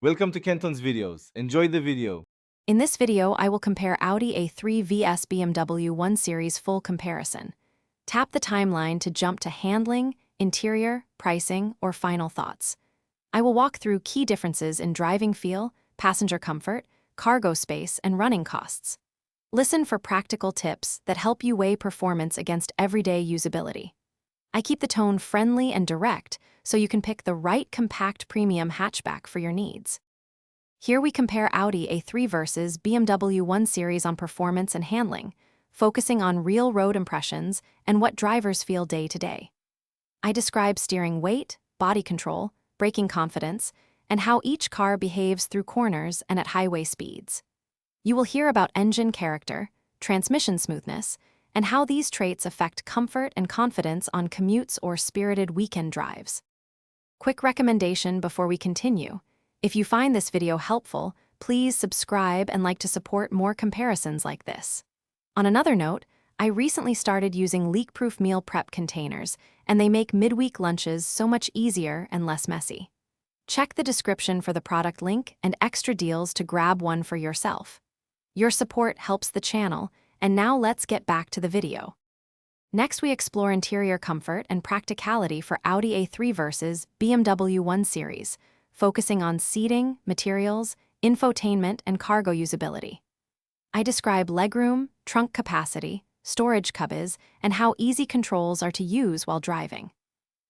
Welcome to Kenton's videos. Enjoy the video. In this video, I will compare Audi A3 vs BMW 1 Series full comparison. Tap the timeline to jump to handling, interior, pricing, or final thoughts. I will walk through key differences in driving feel, passenger comfort, cargo space, and running costs. Listen for practical tips that help you weigh performance against everyday usability. I keep the tone friendly and direct so you can pick the right compact premium hatchback for your needs. Here we compare Audi A3 versus BMW 1 Series on performance and handling, focusing on real road impressions and what drivers feel day to day. I describe steering weight, body control, braking confidence, and how each car behaves through corners and at highway speeds. You will hear about engine character, transmission smoothness, and how these traits affect comfort and confidence on commutes or spirited weekend drives. Quick recommendation before we continue. If you find this video helpful, please subscribe and like to support more comparisons like this. On another note, I recently started using leak-proof meal prep containers, and they make midweek lunches so much easier and less messy. Check the description for the product link and extra deals to grab one for yourself. Your support helps the channel, and now let's get back to the video. Next, we explore interior comfort and practicality for Audi A3 versus BMW 1 Series, focusing on seating, materials, infotainment, and cargo usability. I describe legroom, trunk capacity, storage cubbies, and how easy controls are to use while driving.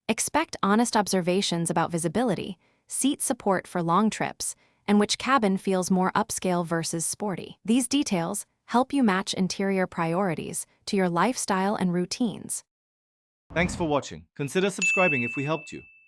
Expect honest observations about visibility, seat support for long trips, and which cabin feels more upscale versus sporty. These details help you match interior priorities to your lifestyle and routines. Thanks for watching. Consider subscribing if we helped you.